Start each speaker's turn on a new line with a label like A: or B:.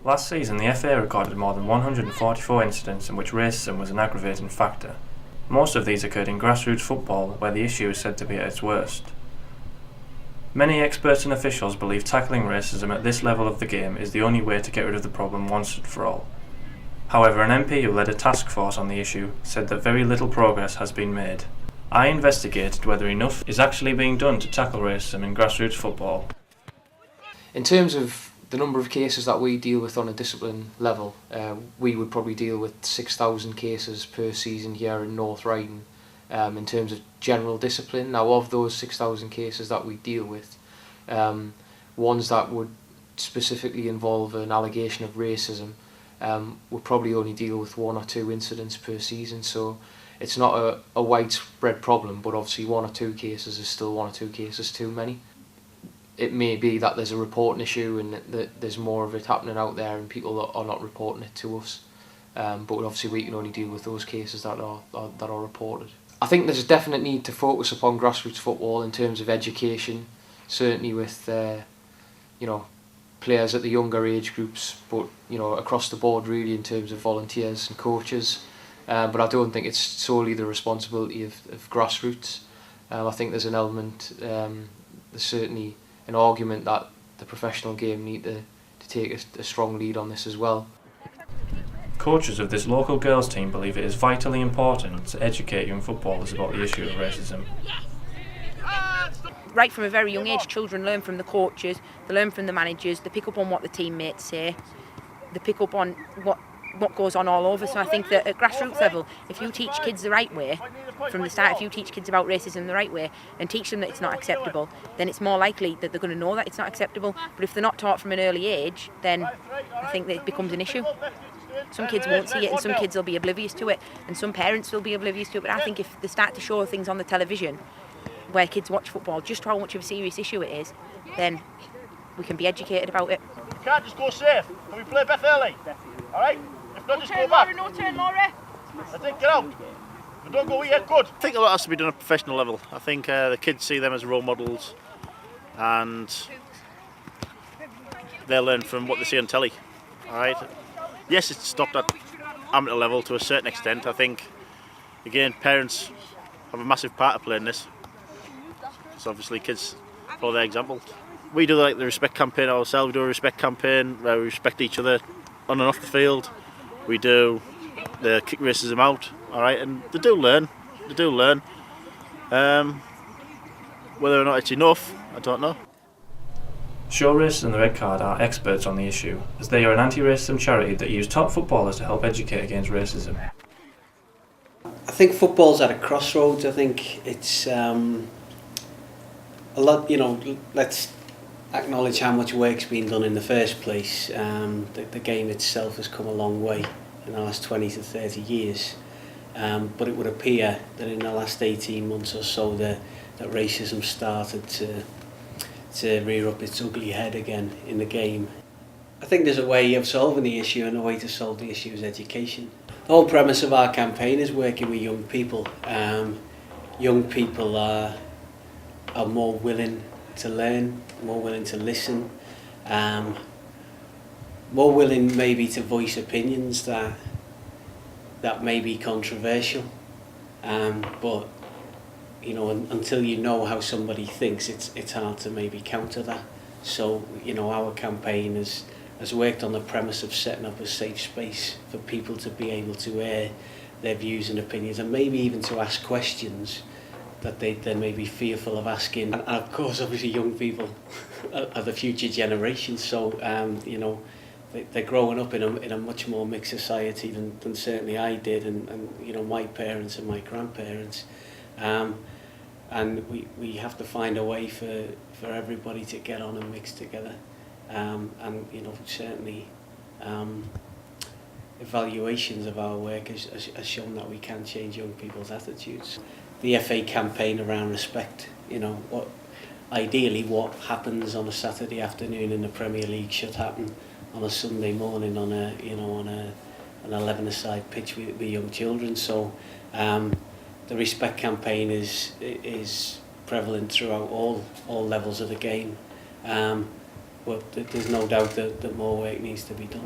A: Last season, the FA recorded more than 144 incidents in which racism was an aggravating factor. Most of these occurred in grassroots football, where the issue is said to be at its worst. Many experts and officials believe tackling racism at this level of the game is the only way to get rid of the problem once and for all. However, an MP who led a task force on the issue said that very little progress has been made. I investigated whether enough is actually being done to tackle racism in grassroots football.
B: In terms of the number of cases that we deal with on a discipline level, we would probably deal with 6,000 cases per season here in North Riding in terms of general discipline. Now, of those 6,000 cases that we deal with, ones that would specifically involve an allegation of racism, we'll probably only deal with 1 or 2 incidents per season. So it's not a widespread problem, but obviously 1 or 2 cases is still 1 or 2 cases too many. It may be that there's a reporting issue and that there's more of it happening out there and people are not reporting it to us. But obviously we can only deal with those cases that are reported. I think there's a definite need to focus upon grassroots football in terms of education, certainly with players at the younger age groups, but across the board really in terms of volunteers and coaches. But I don't think it's solely the responsibility of grassroots. I think there's an element, there's certainly an argument that the professional game need to take a strong lead on this as well.
A: Coaches of this local girls team believe it is vitally important to educate young footballers about the issue of racism.
C: Right from a very young age, children learn from the coaches, they learn from the managers, they pick up on what the teammates say, they pick up on what goes on all over. So I think that at grassroots level, if you teach kids the right way from the start, if you teach kids about racism the right way and teach them that it's not acceptable, then it's more likely that they're going to know that it's not acceptable. But if they're not taught from an early age, then I think that it becomes an issue. Some kids won't see it and some kids will be oblivious to it and some parents will be oblivious to it. But I think if they start to show things on the television where kids watch football, just how much of a serious issue it is, then we can be educated about it.
D: You can't just go safe. Can we play Beth early? Alright? If not, just go back.
C: No turn, Laura.
D: I think get out. But don't go yet, good.
E: I think a lot has to be done at a professional level. I think the kids see them as role models and they'll learn from what they see on telly. Alright? Yes, it's stopped at amateur level to a certain extent. I think, again, parents have a massive part to play in this. So obviously kids follow their example. We do the respect campaign ourselves. We do a respect campaign where we respect each other on and off the field. We do the kick racism out, alright, and they do learn. Whether or not it's enough, I don't know.
A: Show Racists and the Red Card are experts on the issue, as they are an anti-racism charity that use top footballers to help educate against racism.
F: I think football's at a crossroads. I think it's a lot, let's acknowledge how much work's been done in the first place. The game itself has come a long way in the last 20 to 30 years. But it would appear that in the last 18 months or so that racism started to rear up its ugly head again in the game. I think there's a way of solving the issue, and the way to solve the issue is education. The whole premise of our campaign is working with young people. Young people are more willing to learn, more willing to listen, more willing maybe to voice opinions that may be controversial, but until you know how somebody thinks, it's hard to maybe counter that. So our campaign has worked on the premise of setting up a safe space for people to be able to air their views and opinions, and maybe even to ask questions that they may be fearful of asking. And of course, obviously, young people are the future generation, so they're growing up in a much more mixed society than certainly I did, and my parents and my grandparents. And we have to find a way for everybody to get on and mix together. And certainly evaluations of our work has shown that we can change young people's attitudes. The FA campaign around respect, ideally what happens on a Saturday afternoon in the Premier League should happen on a Sunday morning on an 11-a-side pitch with young children. So the respect campaign is prevalent throughout all levels of the game. but there's no doubt that more work needs to be done.